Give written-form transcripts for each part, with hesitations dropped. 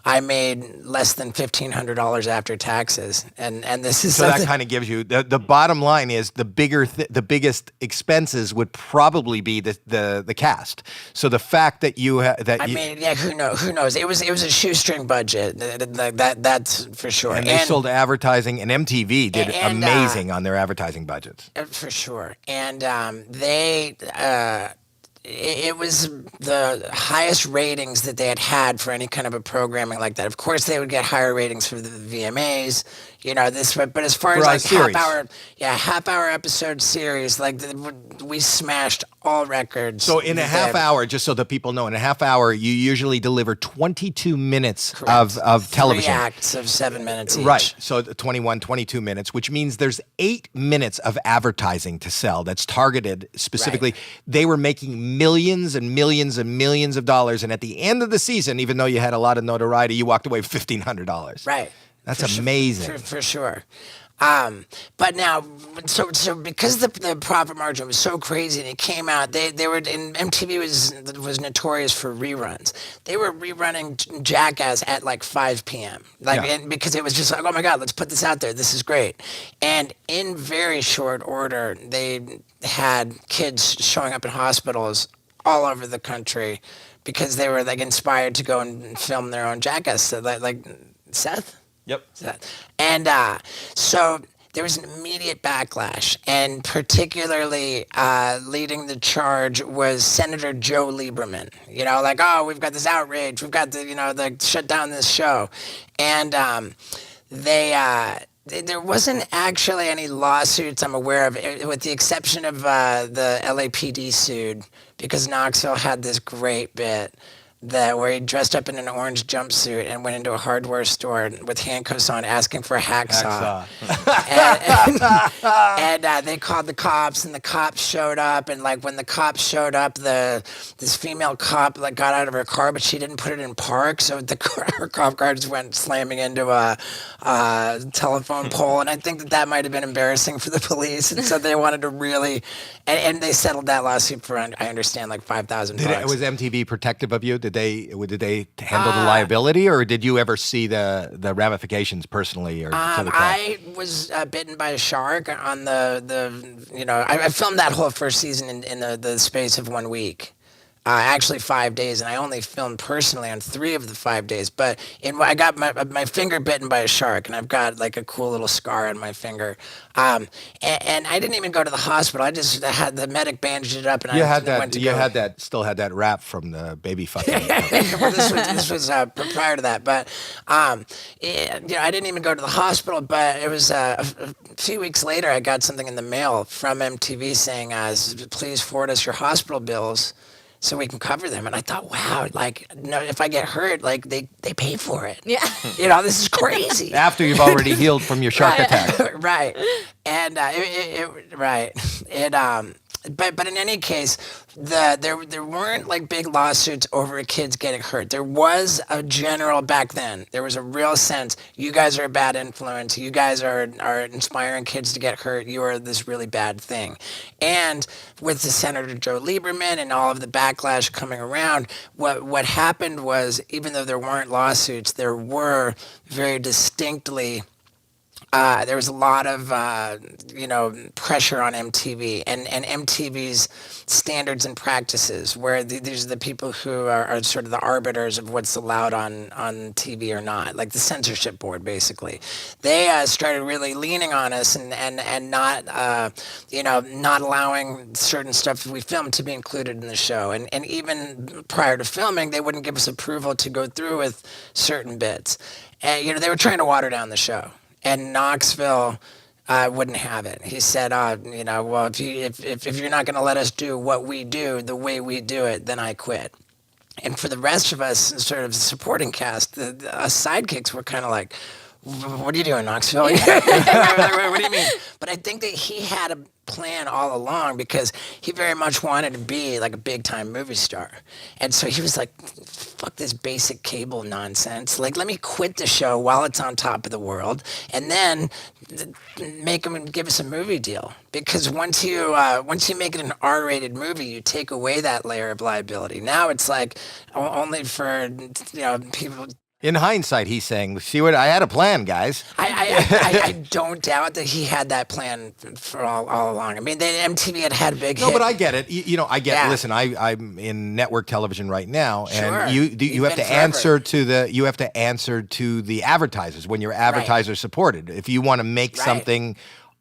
I made less than $1,500 after taxes, and this is So that something. kind of gives you the bottom line is the biggest expenses would probably be the cast. So the fact that I mean, yeah, who knows? Who knows? It was a shoestring budget. That's for sure. and they sold advertising, and MTV did and amazing on their advertising budgets. for sure. And it was the highest ratings that they had had for any kind of a programming like that. Of course, they would get higher ratings for the VMAs, this. But as far as For a like series. half hour episode series, like we smashed all records. So in a half hour, just so that people know, in a half hour, you usually deliver 22 minutes of television. 3 acts of 7 minutes each. Right. So 21, 22 minutes, which means there's 8 minutes of advertising to sell that's targeted specifically. Right. They were making millions and millions and millions of dollars. And at the end of the season, even though you had a lot of notoriety, you walked away with $1,500. Right. That's amazing. For sure. But now, so because the profit margin was so crazy and it came out, they were and MTV was notorious for reruns. They were rerunning Jackass at like 5 p.m. And because it was just like, oh my God, let's put this out there. This is great. And in very short order, they had kids showing up in hospitals all over the country because they were like inspired to go and film their own Jackass. So like Seth. Yep. And so there was an immediate backlash, and particularly leading the charge was Senator Joe Lieberman. Like, oh, we've got this outrage, we've got the shut down this show, and there wasn't actually any lawsuits I'm aware of, with the exception of the LAPD sued because Knoxville had this great bit where he dressed up in an orange jumpsuit and went into a hardware store with handcuffs on asking for a hacksaw. And they called the cops, and the cops showed up, and like when the cops showed up, this female cop like got out of her car, but she didn't put it in park, so her cop car just went slamming into a telephone pole, and I think that might have been embarrassing for the police, and so they wanted to really, and they settled that lawsuit for, I understand, like $5,000. Was MTV protective of you? Did they handle the liability, or did you ever see the ramifications personally? Or I was bitten by a shark on I filmed that whole first season in the space of 1 week. Actually 5 days, and I only filmed personally on 3 of the 5 days. But I got my finger bitten by a shark, and I've got like a cool little scar on my finger. And I didn't even go to the hospital. I just had the medic bandaged it up, and still had that rap from the baby fucking. Well, this was prior to that, but I didn't even go to the hospital. But it was a few weeks later, I got something in the mail from MTV saying, "Please forward us your hospital bills so we can cover them." And I thought, wow, like, no, if I get hurt, like they pay for it. Yeah. This is crazy. After you've already healed from your shark attack. Right. And but in any case, there weren't like big lawsuits over kids getting hurt. There was a general back then. There was a real sense, you guys are a bad influence. You guys are inspiring kids to get hurt. You are this really bad thing. And with the Senator Joe Lieberman and all of the backlash coming around, what happened was, even though there weren't lawsuits, there were very distinctly there was a lot of, pressure on MTV and MTV's standards and practices, where these are the people who are sort of the arbiters of what's allowed on TV or not, like the censorship board, basically. They started really leaning on us and not, not allowing certain stuff we filmed to be included in the show. And even prior to filming, they wouldn't give us approval to go through with certain bits. And, they were trying to water down the show. And Knoxville wouldn't have it. He said, well, if you're not going to let us do what we do the way we do it, then I quit. And for the rest of us, sort of supporting cast, us sidekicks were kind of like, what are you doing, Knoxville? What do you mean? But I think that he had a plan all along, because he very much wanted to be like a big-time movie star. And so he was like, fuck this basic cable nonsense. Like, let me quit the show while it's on top of the world, and then make him give us a movie deal. Because once you make it an R-rated movie, you take away that layer of liability. Now it's like only for people. In hindsight, he's saying, "See what I had a plan, guys." I don't doubt that he had that plan for all along. I mean, MTV had a big hit. No, but I get it. I get. Yeah. Listen, I'm in network television right now, and Sure. you have to answer to the advertisers when your advertiser supported. If you want to make something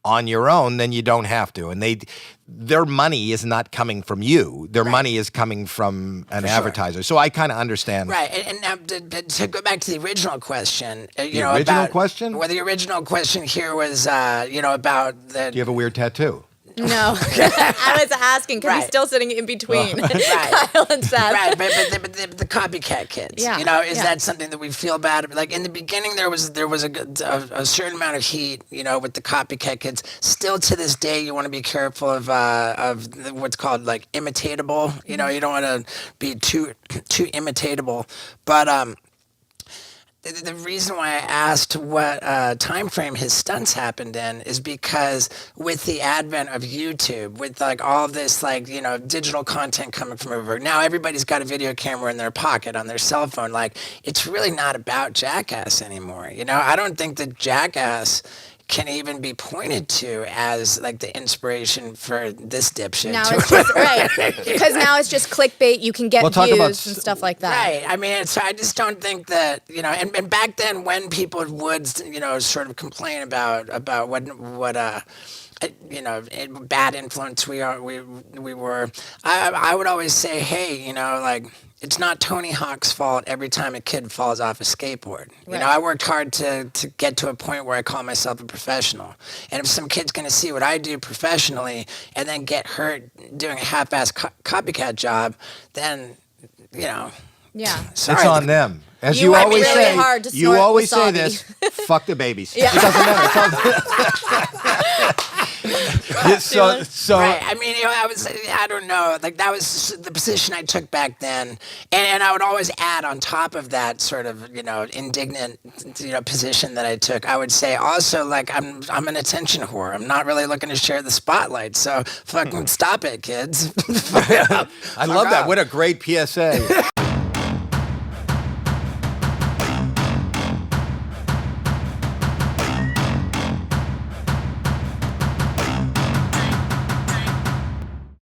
on your own, then you don't have to. And their money is not coming from you. Their money is coming from an advertiser. So I kind of understand. Right. And now to go back to the original question, Well, the original question here was, about the. Do you have a weird tattoo? No, I was asking because he's still sitting in between Kyle and Seth. Right, but the copycat kids. Yeah. Is that something that we feel bad about? Like in the beginning, there was a certain amount of heat, with the copycat kids. Still to this day, you want to be careful of what's called like imitatable. You don't want to be too imitatable, but the reason why I asked what time frame his stunts happened in is because with the advent of YouTube, with like all this like digital content coming from over, now everybody's got a video camera in their pocket on their cell phone. Like it's really not about Jackass anymore. I don't think that Jackass can even be pointed to as like the inspiration for this dipshit. Now it's just because now it's just clickbait. You can get views and stuff like that. Right. I mean, I just don't think that And back then, when people would sort of complain about what bad influence we were, I would always say, hey, like. It's not Tony Hawk's fault every time a kid falls off a skateboard. I worked hard to get to a point where I call myself a professional. And if some kid's going to see what I do professionally and then get hurt doing a half-ass copycat job, then, Yeah. Sorry. It's on them. As you worked always really say, hard to you snort always say wasabi. this, fuck the babies. Yeah. It doesn't matter. So right. I mean, I don't know. Like that was the position I took back then, and I would always add on top of that sort of indignant position that I took. I would say also like I'm an attention whore. I'm not really looking to share the spotlight. So fucking stop it, kids. I love that. What a great PSA.